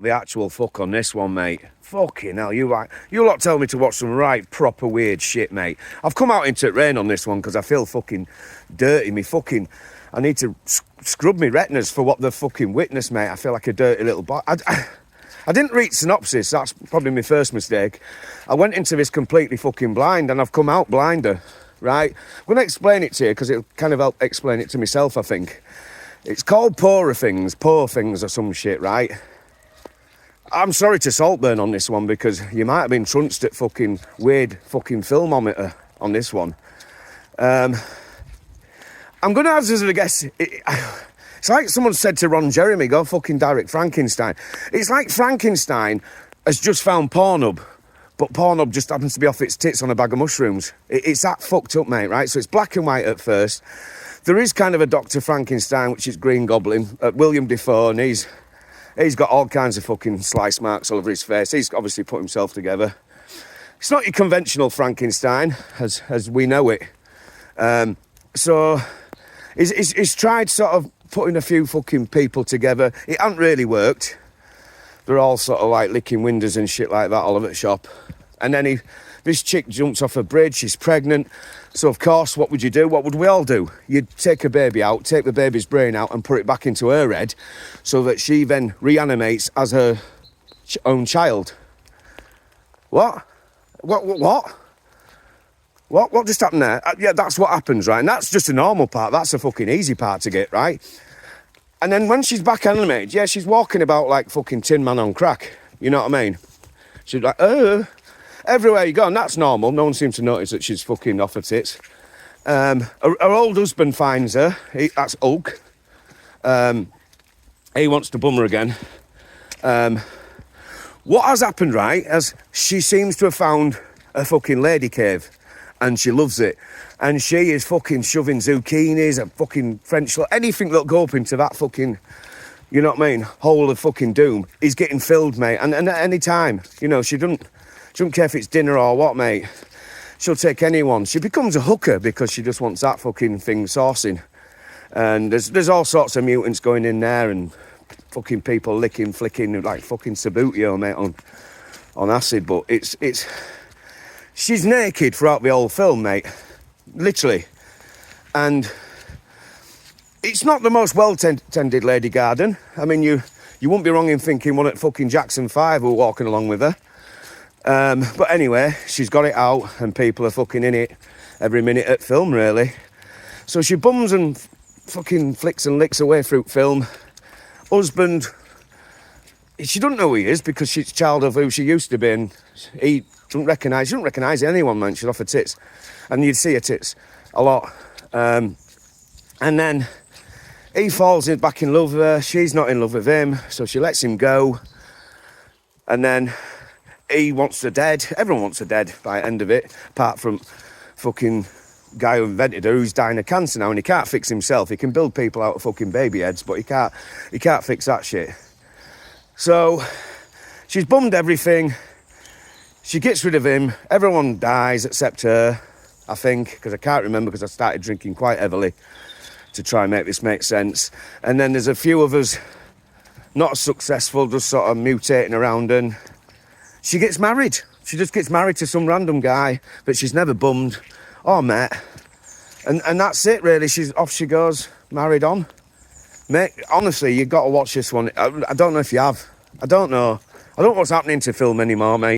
the actual fuck on this one, mate. Fucking hell, you lot tell me to watch some right proper weird shit, mate. I've come out into rain on this one because I feel fucking dirty. I need to scrub me retinas for what the fucking witness, mate. I feel like a dirty little boy. I didn't read synopsis. That's probably my first mistake. I went into this completely fucking blind, and I've come out blinder, right? I'm going to explain it to you because it'll kind of help explain it to myself, I think. It's called Poor Things or some shit, right? I'm sorry to Saltburn on this one because you might have been trunced at fucking weird fucking filmometer on this one. I'm going to hazard a guess. It's like someone said to Ron Jeremy, go fucking direct Frankenstein. It's like Frankenstein has just found Pornhub, but Pornhub just happens to be off its tits on a bag of mushrooms. It's that fucked up, mate, right? So it's black and white at first. There is kind of a Dr. Frankenstein, which is Green Goblin, William Dafoe, and he's got all kinds of fucking slice marks all over his face. He's obviously put himself together. It's not your conventional Frankenstein, as we know it. So he's tried sort of putting a few fucking people together. It hasn't really worked. They're all sort of like licking windows and shit like that all over the shop. And then this chick jumps off a bridge, she's pregnant. So of course, what would you do? What would we all do? You'd take a baby out, take the baby's brain out and put it back into her head so that she then reanimates as her own child. What? What just happened there? Yeah, that's what happens, right? And that's just a normal part. That's a fucking easy part to get, right? And then when she's back animated, yeah, she's walking about like fucking Tin Man on crack. You know what I mean? She's like, everywhere you go, and that's normal. No one seems to notice that she's fucking off her tits. Her old husband finds her. That's Hulk. He wants to bum her again. What has happened, right, as she seems to have found a fucking lady cave, and she loves it. And she is fucking shoving zucchinis and fucking French, anything that'll go up into that fucking, you know what I mean, hole of fucking doom is getting filled, mate. And at any time, you know, she doesn't care if it's dinner or what, mate. She'll take anyone. She becomes a hooker because she just wants that fucking thing saucing. And there's all sorts of mutants going in there and fucking people licking, flicking like fucking Sabutio, mate, on acid. But she's naked throughout the whole film, mate. Literally. And it's not the most well-tended lady garden. I mean, you wouldn't be wrong in thinking one at fucking Jackson 5 who were walking along with her. But anyway, she's got it out and people are fucking in it every minute at film, really. So she bums and fucking flicks and licks away through film. Husband, she doesn't know who he is because she's a child of who she used to be, and she doesn't recognise anyone, man. She's off her tits. And you'd see her tits a lot. And then he falls back in love with her. She's not in love with him, so she lets him go. And then he wants her dead. Everyone wants her dead by the end of it, apart from fucking guy who invented her, who's dying of cancer now, and he can't fix himself. He can build people out of fucking baby heads, but he can't fix that shit. So she's bummed everything. She gets rid of him. Everyone dies except her, I think, because I can't remember because I started drinking quite heavily to try and make this make sense. And then there's a few of us not successful, just sort of mutating around, and she gets married. She just gets married to some random guy that she's never bummed or met. And that's it, really. Off she goes, married on. Mate, honestly, you've got to watch this one. I don't know if you have. I don't know what's happening to film anymore, mate.